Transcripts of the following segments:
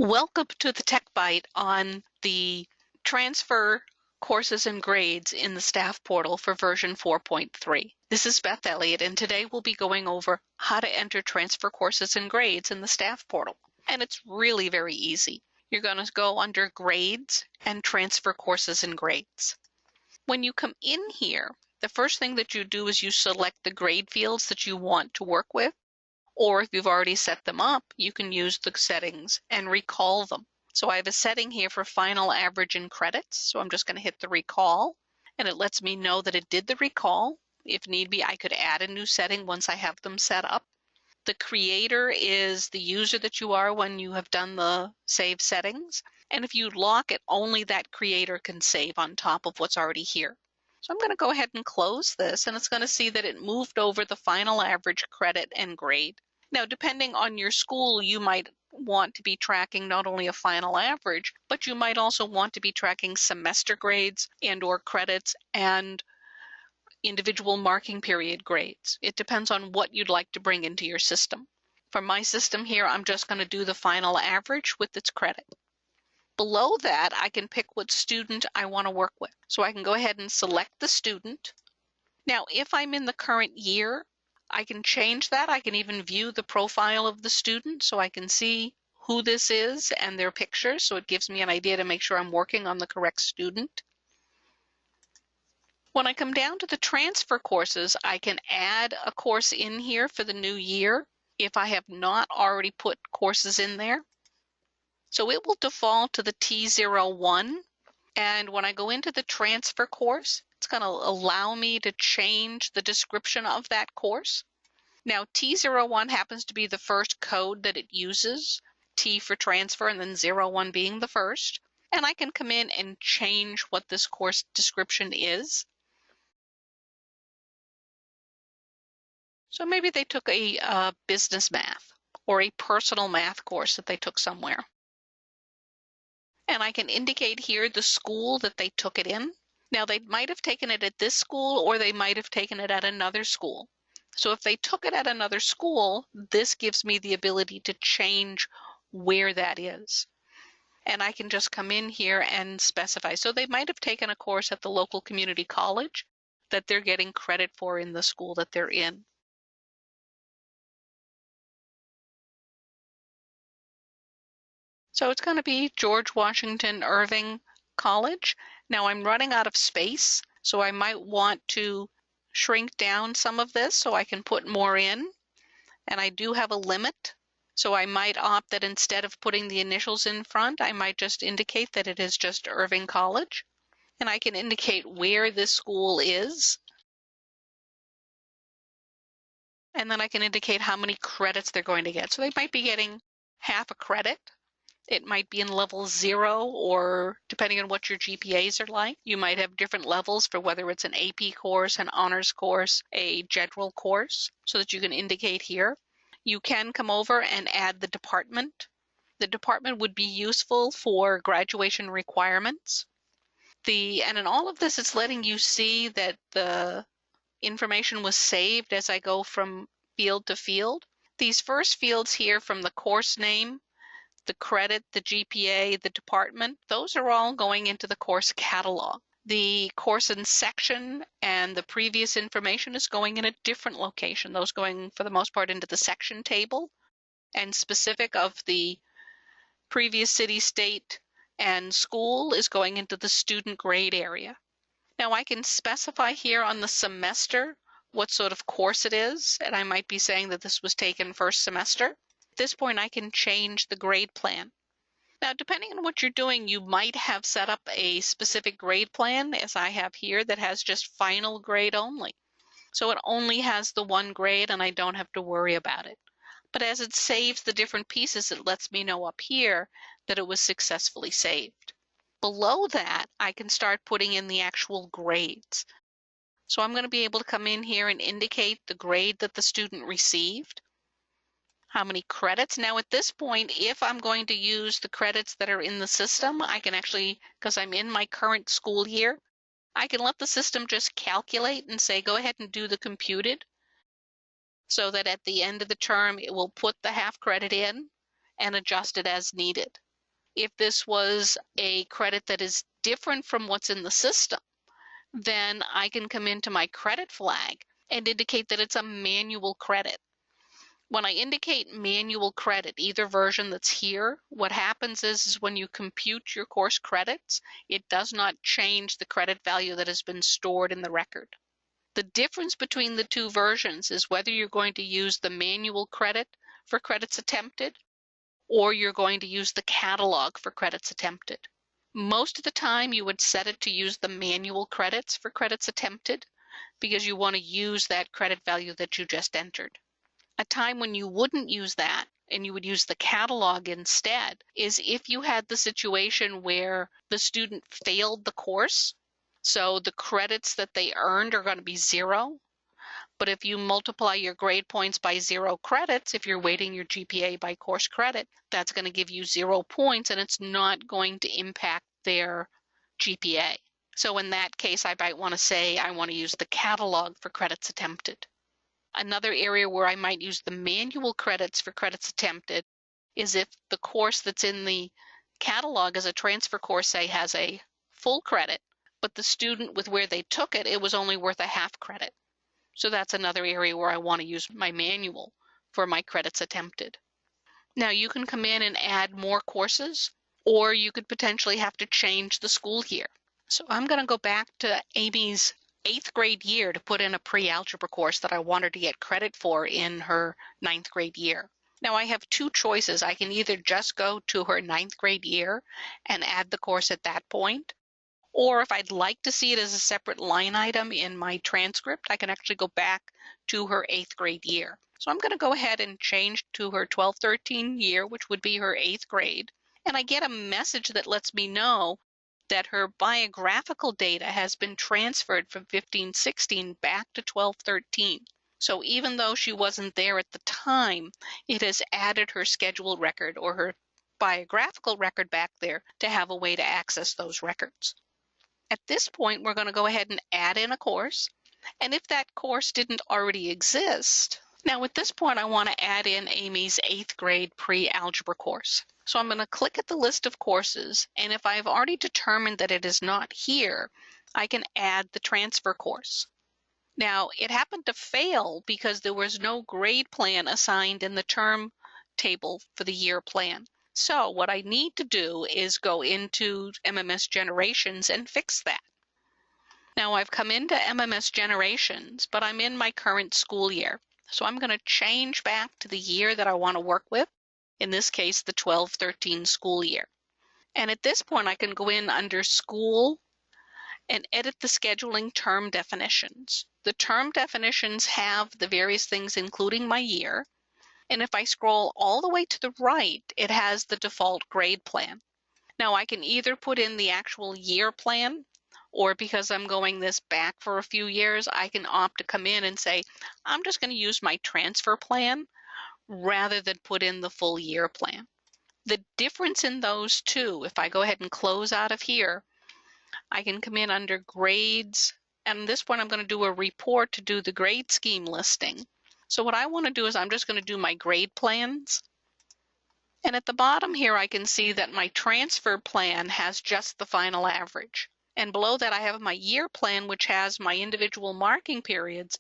Welcome to the Tech Byte on the transfer courses and grades in the staff portal for version 4.3. This is Beth Elliott, and today we'll be going over how to enter transfer courses and grades in the staff portal. And it's really very easy. You're going to go under Grades and Transfer Courses and Grades. When you come in here, the first thing that you do is you select the grade fields that you want to work with. Or if you've already set them up, you can use the settings and recall them. So I have a setting here for final average in credits. So I'm just going to hit the recall, and it lets me know that it did the recall. If need be, I could add a new setting once I have them set up. The creator is the user that you are when you have done the save settings. And if you lock it, only that creator can save on top of what's already here. So I'm going to go ahead and close this, and it's going to see that it moved over the final average credit and grade. Now, depending on your school, you might want to be tracking not only a final average, but you might also want to be tracking semester grades and/or credits and individual marking period grades. It depends on what you'd like to bring into your system. For my system here, I'm just going to do the final average with its credit. Below that, I can pick what student I want to work with. So I can go ahead and select the student. Now, if I'm in the current year, I can change that. I can even view the profile of the student so I can see who this is and their picture. So it gives me an idea to make sure I'm working on the correct student. When I come down to the transfer courses, I can add a course in here for the new year if I have not already put courses in there. So it will default to the T01. And when I go into the transfer course, it's going to allow me to change the description of that course. Now, T01 happens to be the first code that it uses, T for transfer and then 01 being the first. And I can come in and change what this course description is. So maybe they took a business math or a personal math course that they took somewhere. And I can indicate here the school that they took it in. Now, they might have taken it at this school or they might have taken it at another school. So if they took it at another school, this gives me the ability to change where that is. And I can just come in here and specify. So they might have taken a course at the local community college that they're getting credit for in the school that they're in. So it's going to be George Washington Irving College. Now I'm running out of space, so I might want to shrink down some of this so I can put more in. And I do have a limit, so I might opt that instead of putting the initials in front, I might just indicate that it is just Irving College. And I can indicate where this school is. And then I can indicate how many credits they're going to get. So they might be getting half a credit. It might be in level 0, or depending on what your GPAs are like, you might have different levels for whether it's an AP course, an honors course, a general course, so that you can indicate here. You can come over and add the department. The department would be useful for graduation requirements. And in all of this, it's letting you see that the information was saved as I go from field to field. These first fields here from the course name, the credit, the GPA, the department, those are all going into the course catalog. The course and section and the previous information is going in a different location. Those going for the most part into the section table, and specific of the previous city, state, and school is going into the student grade area. Now I can specify here on the semester what sort of course it is, and I might be saying that this was taken first semester. At this point, I can change the grade plan. Now, depending on what you're doing, you might have set up a specific grade plan, as I have here, that has just final grade only. So it only has the one grade, and I don't have to worry about it. But as it saves the different pieces, it lets me know up here that it was successfully saved. Below that, I can start putting in the actual grades. So I'm going to be able to come in here and indicate the grade that the student received. How many credits. Now at this point, if I'm going to use the credits that are in the system, I can actually, because I'm in my current school year, I can let the system just calculate and say, go ahead and do the computed, so that at the end of the term, it will put the half credit in and adjust it as needed. If this was a credit that is different from what's in the system, then I can come into my credit flag and indicate that it's a manual credit. When I indicate manual credit, either version that's here, what happens is when you compute your course credits, it does not change the credit value that has been stored in the record. The difference between the two versions is whether you're going to use the manual credit for credits attempted or you're going to use the catalog for credits attempted. Most of the time you would set it to use the manual credits for credits attempted because you want to use that credit value that you just entered. A time when you wouldn't use that and you would use the catalog instead is if you had the situation where the student failed the course. So the credits that they earned are going to be 0. But if you multiply your grade points by 0 credits, if you're weighting your GPA by course credit, that's going to give you 0 points and it's not going to impact their GPA. So in that case, I might want to say I want to use the catalog for credits attempted. Another area where I might use the manual credits for credits attempted is if the course that's in the catalog as a transfer course, say, has a full credit, but the student with where they took it, it was only worth a half credit. So that's another area where I want to use my manual for my credits attempted. Now you can come in and add more courses, or you could potentially have to change the school year. So I'm going to go back to Amy's 8th grade year to put in a pre-algebra course that I wanted to get credit for in her 9th grade year. Now I have two choices. I can either just go to her 9th grade year and add the course at that point, or if I'd like to see it as a separate line item in my transcript, I can actually go back to her 8th grade year. So I'm going to go ahead and change to her 12-13 year, which would be her 8th grade. And I get a message that lets me know that her biographical data has been transferred from 15-16 back to 12-13. So even though she wasn't there at the time, it has added her schedule record or her biographical record back there to have a way to access those records. At this point, we're going to go ahead and add in a course. And if that course didn't already exist, now at this point, I want to add in Amy's 8th grade pre-algebra course. So I'm going to click at the list of courses, and if I've already determined that it is not here, I can add the transfer course. Now, it happened to fail because there was no grade plan assigned in the term table for the year plan. So what I need to do is go into MMS Generations and fix that. Now I've come into MMS Generations, but I'm in my current school year. So I'm going to change back to the year that I want to work with, in this case, the 12-13 school year. And at this point, I can go in under School and edit the scheduling term definitions. The term definitions have the various things, including my year. And if I scroll all the way to the right, it has the default grade plan. Now I can either put in the actual year plan, or because I'm going this back for a few years, I can opt to come in and say, I'm just going to use my transfer plan rather than put in the full year plan. The difference in those two, if I go ahead and close out of here, I can come in under grades, and this one I'm going to do a report to do the grade scheme listing. So what I want to do is I'm just going to do my grade plans. And at the bottom here, I can see that my transfer plan has just the final average. And below that, I have my year plan, which has my individual marking periods,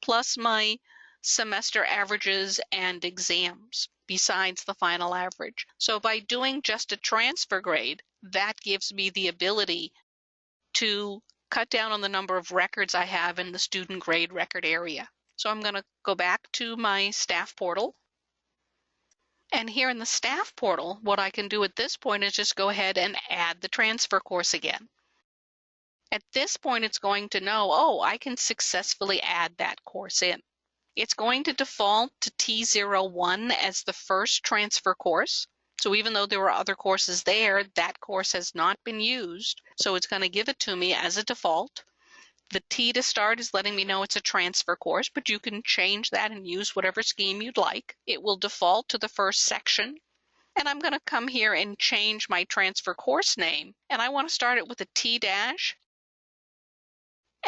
plus my semester averages and exams, besides the final average. So by doing just a transfer grade, that gives me the ability to cut down on the number of records I have in the student grade record area. So I'm going to go back to my staff portal. And here in the staff portal, what I can do at this point is just go ahead and add the transfer course again. At this point, it's going to know, oh, I can successfully add that course in. It's going to default to T01 as the first transfer course. So even though there were other courses there, that course has not been used. So it's going to give it to me as a default. The T to start is letting me know it's a transfer course, but you can change that and use whatever scheme you'd like. It will default to the first section. And I'm going to come here and change my transfer course name. And I want to start it with a T dash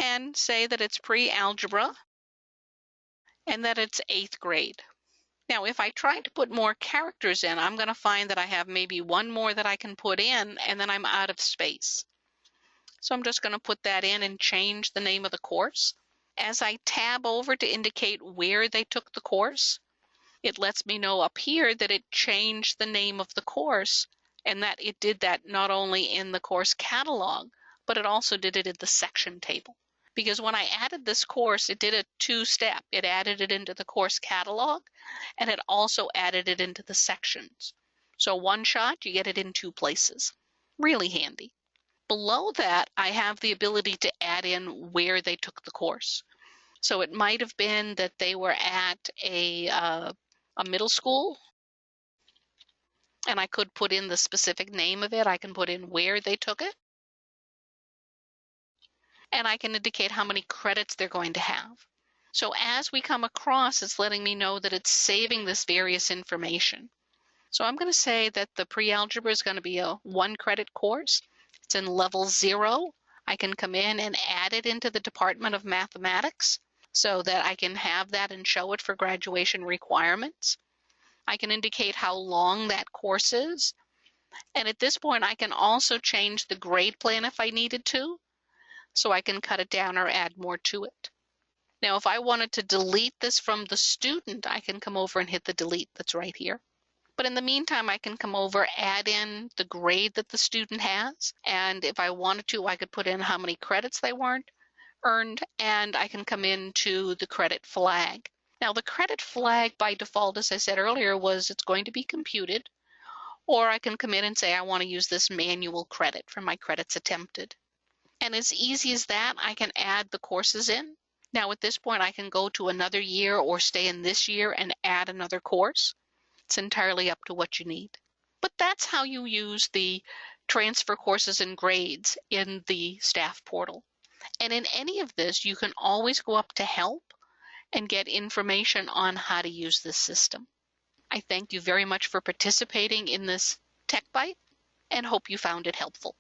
and say that it's pre-algebra and that it's 8th grade. Now, if I try to put more characters in, I'm going to find that I have maybe one more that I can put in, and then I'm out of space. So I'm just going to put that in and change the name of the course. As I tab over to indicate where they took the course, it lets me know up here that it changed the name of the course, and that it did that not only in the course catalog, but it also did it in the section table. Because when I added this course, it did a two-step. It added it into the course catalog, and it also added it into the sections. So one shot, you get it in two places. Really handy. Below that, I have the ability to add in where they took the course. So it might have been that they were at a middle school, and I could put in the specific name of it. I can put in where they took it, and I can indicate how many credits they're going to have. So as we come across, it's letting me know that it's saving this various information. So I'm going to say that the pre-algebra is going to be a 1-credit course. It's in level 0. I can come in and add it into the Department of Mathematics so that I can have that and show it for graduation requirements. I can indicate how long that course is. And at this point, I can also change the grade plan if I needed to, so I can cut it down or add more to it. Now, if I wanted to delete this from the student, I can come over and hit the delete that's right here. But in the meantime, I can come over, add in the grade that the student has, and if I wanted to, I could put in how many credits they weren't earned, and I can come into the credit flag. Now, the credit flag by default, as I said earlier, was it's going to be computed, or I can come in and say I want to use this manual credit for my credits attempted. And as easy as that, I can add the courses in. Now, at this point, I can go to another year or stay in this year and add another course. It's entirely up to what you need. But that's how you use the transfer courses and grades in the staff portal. And in any of this, you can always go up to help and get information on how to use this system. I thank you very much for participating in this Tech Bite and hope you found it helpful.